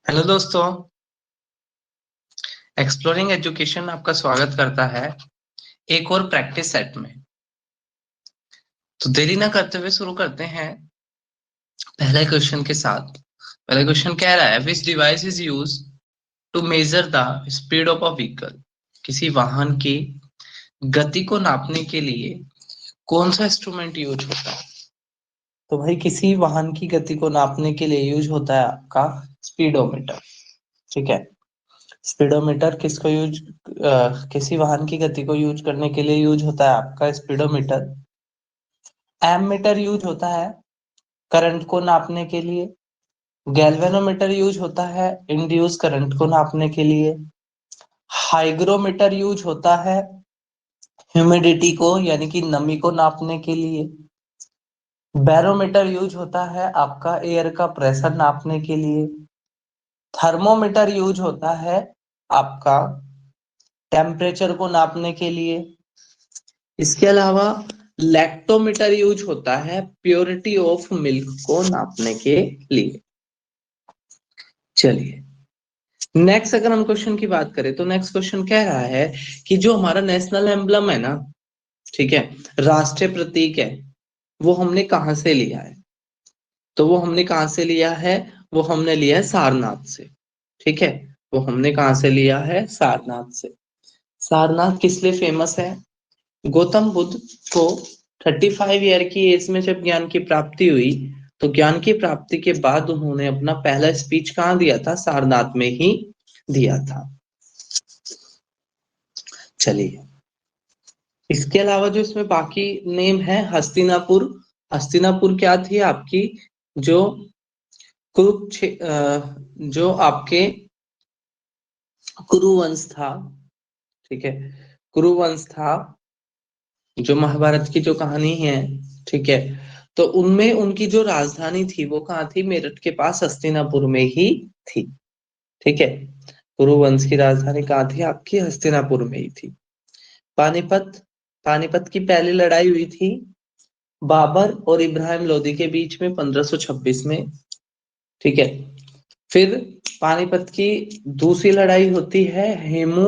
Hello दोस्तों। Exploring education आपका स्वागत करता है एक और प्रैक्टिस सेट में। तो देरी ना करते हुए शुरू करते हैं पहले क्वेश्चन के साथ। पहला क्वेश्चन कह रहा है which device is use to measure the speed of a vehicle. किसी वाहन की गति को नापने के लिए कौन सा इंस्ट्रूमेंट यूज होता है? तो भाई किसी वाहन की गति को नापने के लिए यूज होता है आपका स्पीडोमीटर। ठीक है। स्पीडोमीटर किसको यूज किसी वाहन की गति को यूज करने के लिए यूज होता है आपका स्पीडोमीटर। एममीटर यूज होता है करंट को नापने के लिए। गैल्वेनोमीटर यूज होता है इंड्यूस करंट को नापने के लिए। हाइग्रोमीटर यूज होता है ह्यूमिडिटी को यानी कि नमी को नापने के लिए। बैरोमीटर यूज होता है आपका एयर का प्रेशर नापने के लिए। थर्मोमीटर यूज होता है आपका टेम्परेचर को नापने के लिए। इसके अलावा लैक्टोमीटर यूज होता है प्योरिटी ऑफ मिल्क को नापने के लिए। चलिए नेक्स्ट अगर हम क्वेश्चन की बात करें तो नेक्स्ट क्वेश्चन कह रहा है कि जो हमारा नेशनल एम्बलम है ना, ठीक है, राष्ट्रीय प्रतीक है, वो हमने कहां से लिया है? तो वो हमने कहां से लिया है? वो हमने लिया है सारनाथ से। ठीक है। वो हमने कहां से लिया है? सारनाथ से। सारनाथ किस लिए फेमस है? गौतम बुद्ध को 35 ईयर की एज में जब ज्ञान की प्राप्ति हुई, तो ज्ञान की प्राप्ति के बाद उन्होंने अपना पहला स्पीच कहाँ दिया था? सारनाथ में ही दिया था। चलिए इसके अलावा जो इसमें बाकी नेम है, हस्तिनापुर। हस्तिनापुर क्या थी आपकी? जो जो आपके कुरुवंश था। ठीक है। कुरुवंश था, जो महाभारत की जो कहानी है, ठीक है, तो उनमें उनकी जो राजधानी थी वो कहाँ थी? मेरठ के पास हस्तिनापुर में ही थी। ठीक है। कुरुवंश की राजधानी कहाँ थी आपकी? हस्तिनापुर में ही थी। पानीपत। पानीपत की पहली लड़ाई हुई थी बाबर और इब्राहिम लोदी के बीच में 1526 में। ठीक है। फिर पानीपत की दूसरी लड़ाई होती है हेमू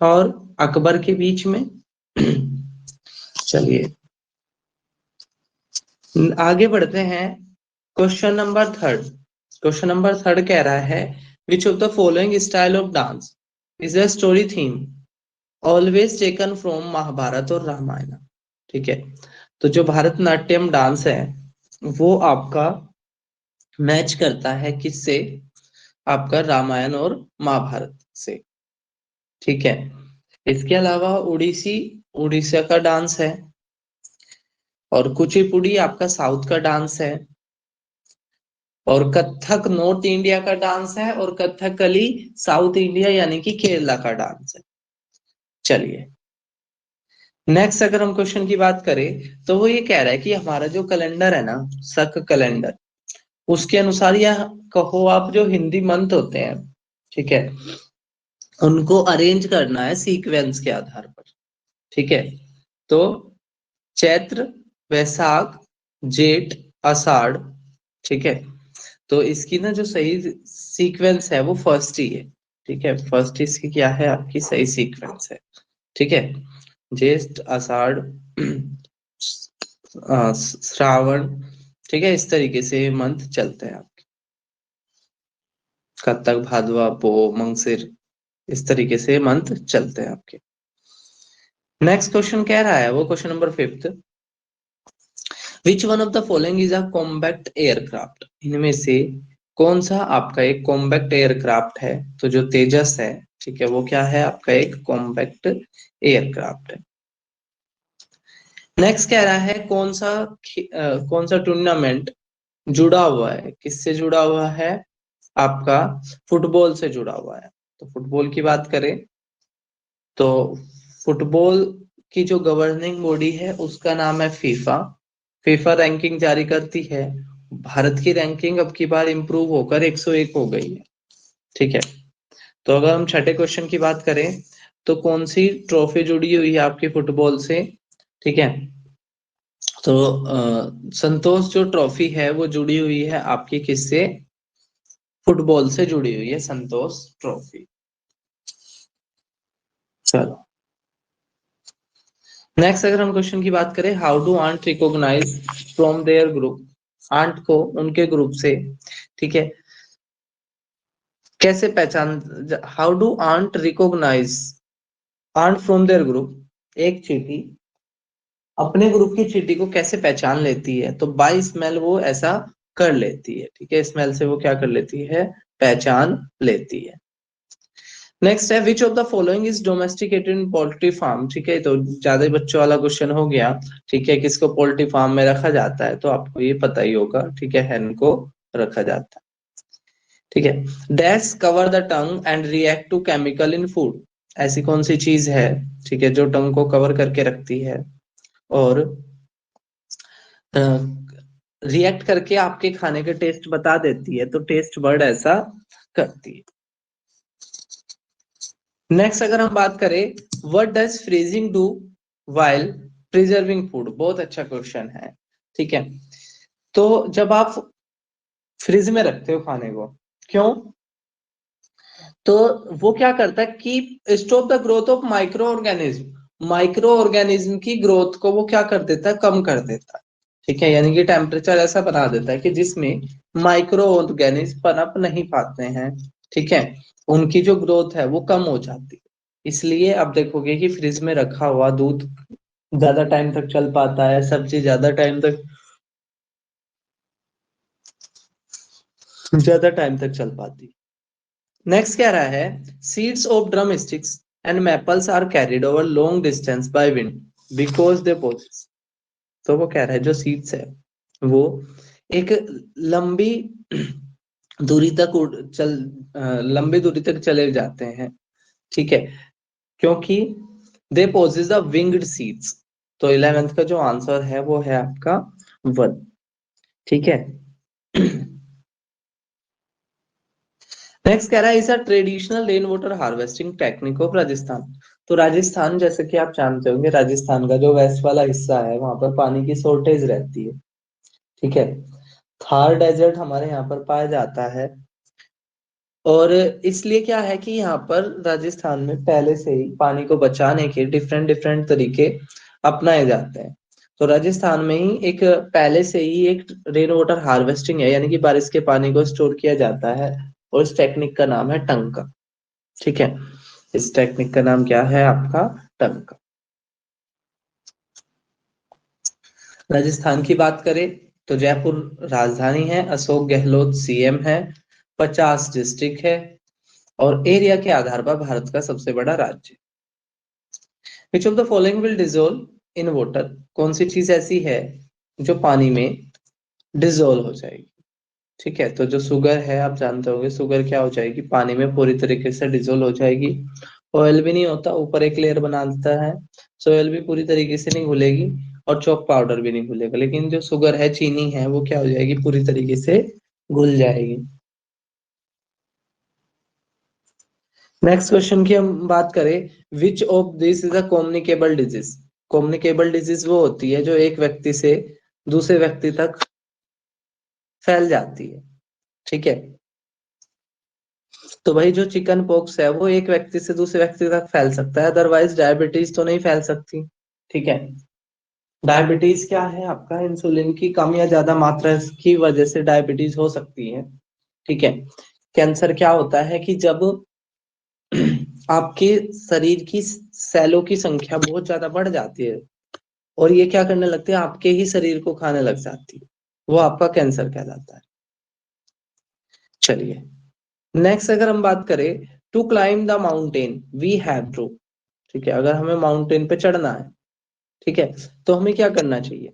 और अकबर के बीच में। चलिए आगे बढ़ते हैं। Question number third. Question number third कह रहा है which of the following style of dance is a story theme always taken from Mahabharata और रामायण। ठीक है। तो जो भारतनाट्यम डांस है वो आपका मैच करता है किससे? आपका रामायण और महाभारत से। ठीक है। इसके अलावा उड़ीसी उड़ीसा का डांस है, और कुचिपुड़ी आपका साउथ का डांस है, और कथक नॉर्थ इंडिया का डांस है, और कथकली साउथ इंडिया यानी कि केरला का डांस है। चलिए नेक्स्ट अगर हम क्वेश्चन की बात करें तो वो ये कह रहा है कि हमारा जो कैलेंडर है ना, शक कैलेंडर, उसके अनुसार या कहो आप जो हिंदी मंथ होते हैं, ठीक है, उनको अरेंज करना है सीक्वेंस के आधार पर। ठीक है। तो चैत्र, वैशाख, जेठ, आषाढ़, ठीक है, तो इसकी ना जो सही सीक्वेंस है वो फर्स्ट ही है। ठीक है। फर्स्ट इसकी क्या है? आपकी सही सीक्वेंस है। ठीक है। ज्येष्ठ, आषाढ़, श्रावण, ठीक है, इस तरीके से मंथ चलते हैं आपके। कत्तक, भादवा, पो, मंगसिर, इस तरीके से मंथ चलते हैं आपके। नेक्स्ट क्वेश्चन कह रहा है वो question number fifth, which one of the following is a combat aircraft. इनमें से कौन सा आपका एक कॉम्बैक्ट एयरक्राफ्ट है? तो जो तेजस है, ठीक है, वो क्या है? आपका एक कॉम्बैक्ट एयरक्राफ्ट है। नेक्स्ट कह रहा है कौन सा टूर्नामेंट जुड़ा हुआ है? किससे जुड़ा हुआ है? आपका फुटबॉल से जुड़ा हुआ है। तो फुटबॉल की बात करें तो फुटबॉल की जो गवर्निंग बॉडी है उसका नाम है फीफा। फीफा रैंकिंग जारी करती है। भारत की रैंकिंग अब की बार इंप्रूव होकर 101 हो गई है। ठीक है। तो अगर हम छठे क्वेश्चन की बात करें तो कौन सी ट्रॉफी जुड़ी हुई है आपकी फुटबॉल से? ठीक है। तो संतोष जो ट्रॉफी है वो जुड़ी हुई है आपकी किससे? फुटबॉल से जुड़ी हुई है संतोष ट्रॉफी। चलो नेक्स्ट अगर हम क्वेश्चन की बात करें, how do ant recognize from their group, ant को उनके ग्रुप से, ठीक है, कैसे पहचान, how do ant recognize, ant from their group, एक चींटी अपने ग्रुप की चींटी को कैसे पहचान लेती है, तो बाय स्मेल वो ऐसा कर लेती है, ठीक है, स्मेल से वो क्या कर लेती है, पहचान लेती है। नेक्स्ट है, which of the following is domesticated in poultry farm, ठीक है, तो ज्यादा ही बच्चों वाला क्वेश्चन हो गया, ठीक है, किसको पोल्ट्री फार्म में रखा जाता है, तो आपको ये पता ही होगा, ठीक है, हैन को रखा जाता है, ठीक है। Dash cover the tongue and react to chemical in food, ऐसी कौन सी चीज है, ठीक है, जो टंग को कवर करके रखती है और रिएक्ट करके आपके खाने के टेस्ट बता देती है, तो टेस्ट बर्ड ऐसा करती है। नेक्स्ट अगर हम बात करें, what does freezing do while preserving food, बहुत अच्छा क्वेश्चन है, ठीक है, तो जब आप फ्रिज में रखते हो खाने को, क्यों, तो वो क्या करता है कि stop the growth of micro organism, micro organism की ग्रोथ को वो क्या कर देता है, कम कर देता है, ठीक है, यानी कि टेम्परेचर ऐसा बना देता है कि जिसमें माइक्रो ऑर्गेनिज्म पनप नहीं पाते हैं, ठीक है, उनकी जो ग्रोथ है वो कम हो जाती है। इसलिए आप देखोगे कि फ्रिज में रखा हुआ दूध ज्यादा टाइम तक चल पाता है, सब्जी ज्यादा टाइम तक चल पाती है। नेक्स्ट क्या रहा है, seeds of drumsticks and maples are carried over long distance by wind because they possess, तो वो कह रहा है जो सीड्स है वो एक लंबी दूरी तक लंबी दूरी तक चले जाते हैं, ठीक है, क्योंकि they possess the winged seeds, तो 11th का जो आंसर है वो है आपका 1, ठीक है। नेक्स्ट कह रहा है, is a traditional rain water harvesting technique of Rajasthan, तो राजस्थान जैसे कि आप जानते होंगे, राजस्थान का जो वेस्ट वाला हिस्सा है वहां पर पानी की शॉर्टेज रहती है, ठीक है, थार डेजर्ट हमारे यहाँ पर पाया जाता है, और इसलिए क्या है कि यहाँ पर राजस्थान में पहले से ही पानी को बचाने के डिफरेंट डिफरेंट तरीके अपनाए जाते हैं, तो राजस्थान में ही एक पहले से ही एक रेन वाटर हार्वेस्टिंग है, यानी कि बारिश के पानी को स्टोर किया जाता है, और इस टेक्निक का नाम है टंका, ठीक है, इस टेक्निक का नाम क्या है आपका, टंका। राजस्थान की बात करें तो जयपुर राजधानी है, अशोक गहलोत सीएम है, 50 डिस्ट्रिक्ट है, और एरिया के आधार पर भारत का सबसे बड़ा राज्य। विच of the following will dissolve in water, कौन सी चीज ऐसी है जो पानी में डिजोल्व हो जाएगी, ठीक है, तो जो शुगर है आप जानते होंगे, शुगर क्या हो जाएगी, पानी में पूरी तरीके से डिजोल्व हो जाएगी, ऑयल भी नहीं होता, ऊपर एक लेयर बना देता है, सो ऑयल भी पूरी तरीके से नहीं घुलेगी, और चॉक पाउडर भी नहीं घुलेगा, लेकिन जो शुगर है, चीनी है, वो क्या हो जाएगी, पूरी तरीके से घुल जाएगी। नेक्स्ट क्वेश्चन की हम बात करें, which of this is a communicable disease, communicable disease वो होती है जो एक व्यक्ति से दूसरे व्यक्ति तक फैल जाती है, ठीक है, तो भाई जो चिकन पॉक्स है वो एक व्यक्ति से दूसरे व्यक्ति तक फैल सकता है, अदरवाइज डायबिटीज तो नहीं फैल सकती, ठीक है, डायबिटीज क्या है आपका, इंसुलिन की कम या ज्यादा मात्रा की वजह से डायबिटीज हो सकती है, ठीक है। कैंसर क्या होता है कि जब आपके शरीर की सेलों की संख्या बहुत ज्यादा बढ़ जाती है, और ये क्या करने लगते हैं, आपके ही शरीर को खाने लग जाती है, वो आपका कैंसर कहलाता है। चलिए नेक्स्ट अगर हम बात करें, to climb the mountain we have to, ठीक है, अगर हमें माउंटेन पे चढ़ना है, ठीक है, तो हमें क्या करना चाहिए,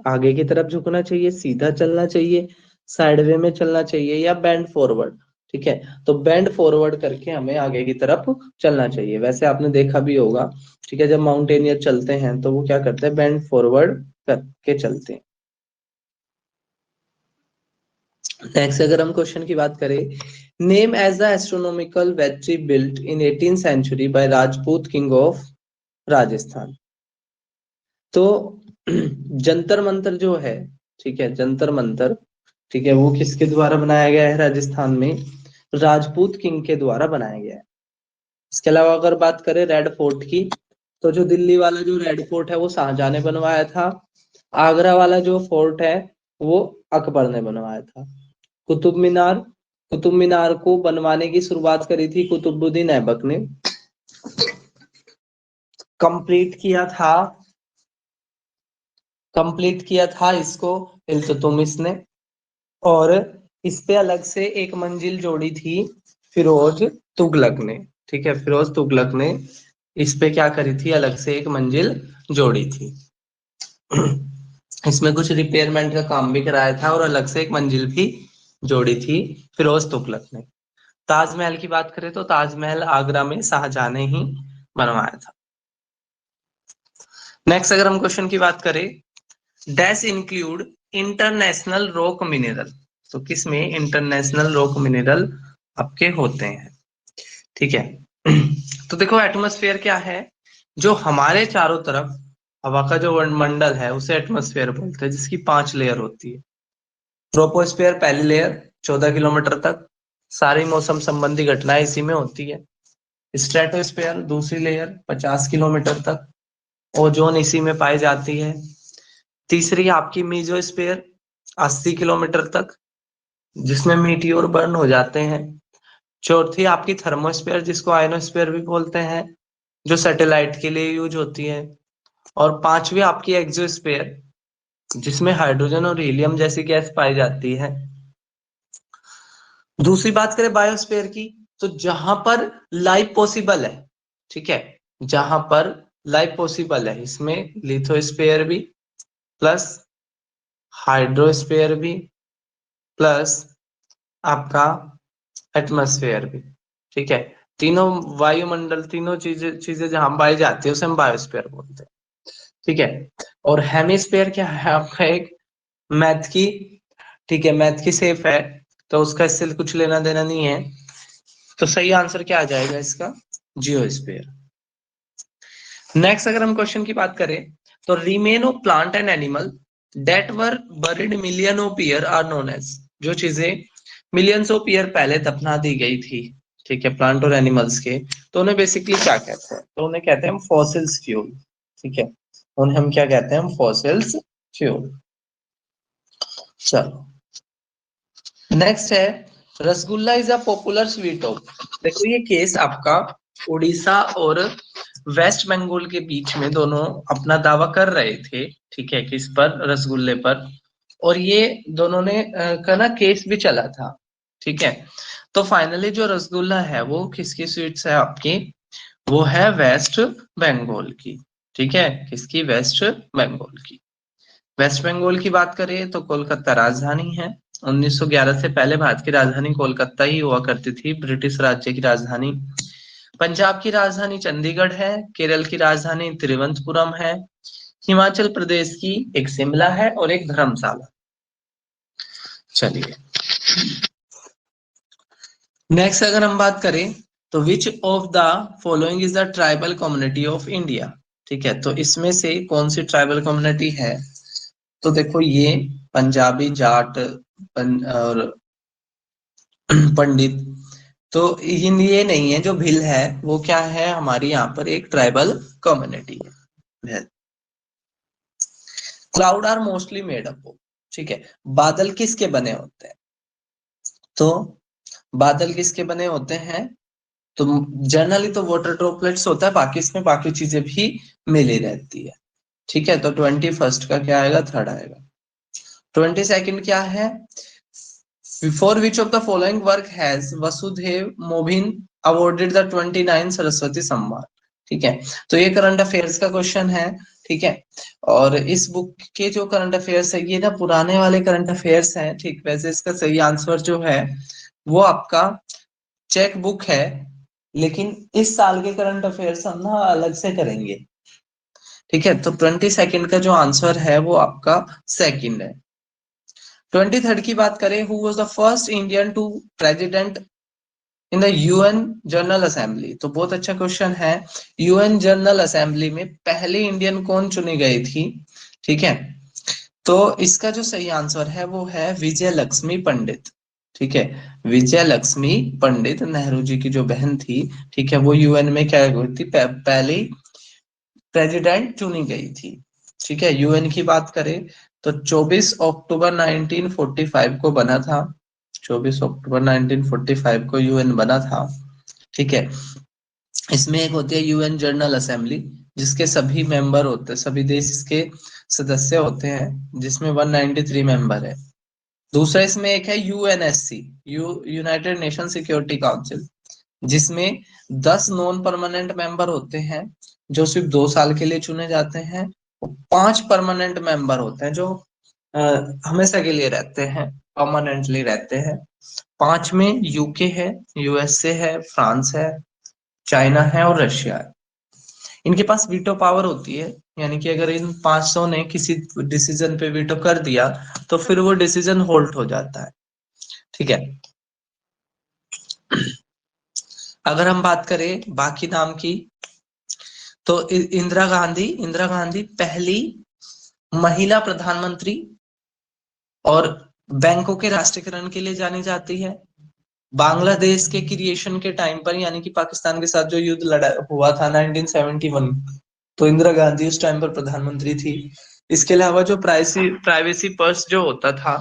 आगे की तरफ झुकना चाहिए, सीधा चलना चाहिए, साइड वे में चलना चाहिए, या बैंड फॉरवर्ड, ठीक है, तो बैंड फॉरवर्ड करके हमें आगे की तरफ चलना चाहिए, वैसे आपने देखा भी होगा, ठीक है, जब माउंटेनियर चलते हैं तो वो क्या करते हैं, बैंड फॉरवर्ड करके चलते हैं। नेक्स्ट अगर हम क्वेश्चन की बात करें, name as the astronomical battery built in 18th century by Rajput king of Rajasthan, तो जंतर मंतर जो है, ठीक है, जंतर मंतर ठीक है, वो किसके द्वारा बनाया गया है? राजस्थान में राजपूत किंग के द्वारा बनाया गया है। इसके अलावा अगर बात करें रेड फोर्ट की, तो जो दिल्ली वाला जो रेड फोर्ट है वो शाहजहां ने बनवाया था। आगरा वाला जो फोर्ट है वो अकबर ने बनवाया था। कुतुब मीनार, कुतुब मीनार को बनवाने की शुरुआत करी थी कुतुबुद्दीन ऐबक ने। कंप्लीट किया था इसको इल्तुतमिश ने। और इस पे अलग से एक मंजिल जोड़ी थी फिरोज तुगलक ने। ठीक है, फिरोज तुगलक ने इस पे क्या करी थी? अलग से एक मंजिल जोड़ी थी। इसमें कुछ रिपेयरमेंट का काम भी कराया था और अलग से एक मंजिल भी जोड़ी थी फिरोज तुगलक ने। ताजमहल की बात करें तो ताजमहल आगरा में शाहजहां ने ही बनवाया था। नेक्स्ट अगर हम क्वेश्चन की बात करें, dash include international rock mineral, तो किसमें इंटरनेशनल रॉक मिनरल आपके होते हैं? ठीक है, तो देखो एटमॉस्फेयर क्या है? जो हमारे चारों तरफ हवा का जो मंडल है उसे एटमॉस्फेयर बोलते हैं, जिसकी 5 लेयर होती है। ट्रोपोस्फेयर पहली लेयर 14 किलोमीटर तक, सारी मौसम संबंधी घटनाएं इसी में होती है। स्ट्रेटोस्फेयर दूसरी लेयर 50 किलोमीटर तक, ओजोन इसी में पाई जाती है। तीसरी आपकी मीजोस्फेयर 80 किलोमीटर तक, जिसमें मीटियोर बर्न हो जाते हैं। चौथी आपकी थर्मोस्फेयर, जिसको आयनोस्फेयर भी बोलते हैं, जो सैटेलाइट के लिए यूज होती है। और पांचवी आपकी एक्सोस्फेयर, जिसमें हाइड्रोजन और हीलियम जैसी गैस पाई जाती है। दूसरी बात करें बायोस्फीयर की, तो जहां पर लाइफ पॉसिबल है, ठीक है, जहां पर लाइफ पॉसिबल है, इसमें लिथोस्फीयर भी प्लस हाइड्रोस्फीयर भी प्लस आपका एटमॉस्फेयर भी। ठीक है, तीनों वायुमंडल, तीनों चीजें चीजें जहां पाई जाती है उसे हम बायोस्फीयर बोलते हैं। ठीक है, और हेमिस्फीयर क्या है आपका? एक मैथ की, ठीक है, मैथ की सेफ है, तो उसका इससे कुछ लेना देना नहीं है। तो सही आंसर क्या आ जाएगा इसका? जियोस्फीयर। नेक्स्ट अगर हम क्वेश्चन की बात करें, तो remain of plant and animal that were buried million of year are known as, जो चीजें मिलियंस ऑफ ईयर पहले दफना दी गई थी, ठीक है, प्लांट और एनिमल्स के, तो उन्हें बेसिकली क्या कहते हैं? तो उन्हें कहते हैं हम फॉसिल्स फ्यूल। ठीक है, उन्हें हम क्या कहते हैं? हम फॉसिल्स फ्यूल। चलो नेक्स्ट है, rasgulla is a popular sweet of. देखो ये केस आपका उड़ीसा और वेस्ट बंगाल के बीच में, दोनों अपना दावा कर रहे थे, ठीक है, किस पर? रसगुल्ले पर। और ये दोनों ने का ना केस भी चला था। ठीक है, तो फाइनली जो रसगुल्ला है वो किसकी स्वीट्स है आपकी? वो है वेस्ट बंगाल की। ठीक है, किसकी? वेस्ट बंगाल की। वेस्ट बंगाल की बात करें तो कोलकाता राजधानी है। 1911 से पहले भारत की राजधानी कोलकाता ही हुआ करती थी, ब्रिटिश राज्य की राजधानी। पंजाब की राजधानी चंडीगढ़ है। केरल की राजधानी तिरुवनंतपुरम है। हिमाचल प्रदेश की एक शिमला है और एक धर्मशाला। चलिए नेक्स्ट अगर हम बात करें, तो विच of the following is the tribal community of India? ठीक है, तो इसमें से कौन सी ट्राइबल कम्युनिटी है? तो देखो ये पंजाबी, जाट और पंडित, तो ये नहीं है। जो भिल है वो क्या है? हमारी यहाँ पर एक ट्राइबल कम्युनिटी है। Cloud are mostly made up. ठीक है, बादल किसके बने होते हैं? तो बादल किसके बने होते हैं? तो जनरली तो वाटर ड्रॉपलेट्स होता है, बाकी इसमें बाकी चीजें भी मिली रहती है। ठीक है, तो 21st का क्या आएगा? थर्ड आएगा। 22nd क्या है? For which of the following work has Vasudhaiv Mohin awarded the 29 Saraswati सम्मान? ठीक है, तो ये करंट अफेयर्स का क्वेश्चन है। ठीक है, और इस बुक के जो करंट अफेयर्स है ये ना पुराने वाले करंट अफेयर्स हैं। ठीक, वैसे इसका सही आंसर जो है वो आपका चेक बुक है, लेकिन इस साल के करंट अफेयर्स हम ना अलग से करेंगे। ठीक है, तो 22nd का जो आंसर है वो आपका सेकंड है। 23rd की बात करें, who was the first Indian to president in the UN general assembly? तो बहुत अच्छा क्वेश्चन है। यूएन जनरल असेंबली में पहली इंडियन कौन चुनी गई थी? ठीक है, तो इसका जो सही आंसर है वो है विजय लक्ष्मी पंडित। ठीक है, विजय लक्ष्मी पंडित नेहरू जी की जो बहन थी, ठीक है, वो यूएन में क्या हुई थी, पहली प्रेसिडेंट चुनी गई थी। ठीक है, यूएन की बात करें तो 24 अक्टूबर 1945 को बना था। 24 अक्टूबर 1945 को यूएन बना था। ठीक है, इसमें एक होती है यूएन जनरल असेंबली, जिसके सभी मेंबर होते हैं, सभी देश इसके सदस्य होते हैं, जिसमें 193 मेंबर है। दूसरा इसमें एक है UNSC, United nation security council, जिसमें 10 नॉन परमानेंट मेंबर होते हैं जो सिर्फ 2 साल के लिए चुने जाते हैं। 5 परमानेंट मेंबर होते हैं जो अ, हमेशा के लिए रहते हैं, परमानेंटली रहते हैं। 5 में यूके है, यूएसए है, फ्रांस है, चाइना है और रशिया है। इनके पास वीटो पावर होती है, यानी कि अगर इन 500 ने किसी डिसीजन पे वीटो कर दिया तो फिर वो डिसीजन होल्ड हो जाता है। ठीक है, अगर हम बात करें बाकी नाम की, तो इंदिरा गांधी पहली महिला प्रधानमंत्री और बैंकों के राष्ट्रीयकरण के लिए जानी जाती है। बांग्लादेश के क्रिएशन के टाइम पर, यानी कि पाकिस्तान के साथ जो युद्ध लड़ा हुआ था 1971, तो इंदिरा गांधी उस टाइम पर प्रधानमंत्री थी। इसके अलावा जो प्राइवेसी पर्स जो होता था,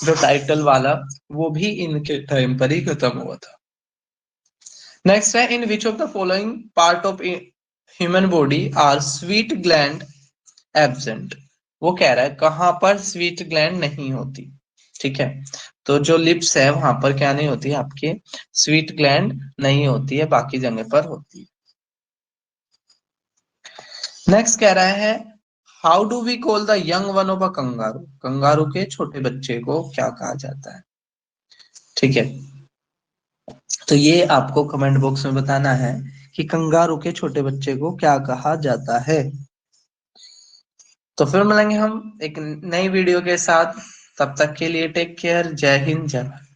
जो टाइटल वाला, वो भी इनके टाइम पर ही खत्म हुआ था। नेक्स्ट है, in which of the following part of human body are sweet gland absent. वो कह रहा है कहां पर स्वीट ग्लैंड नहीं होती। ठीक है, तो जो लिप्स है वहां पर क्या नहीं होती है, आपके स्वीट ग्लैंड नहीं होती है, बाकी जगह पर होती है। नेक्स्ट कह रहा है, how do we call the young one of a kangaroo. Kangaroo के छोटे बच्चे को क्या कहा जाता है। ठीक है, तो ये आपको कमेंट बॉक्स में बताना है कि कंगारू के छोटे बच्चे को क्या कहा जाता है। तो फिर मिलेंगे हम एक नई वीडियो के साथ, तब तक के लिए टेक केयर, जय हिंद, जय भारत।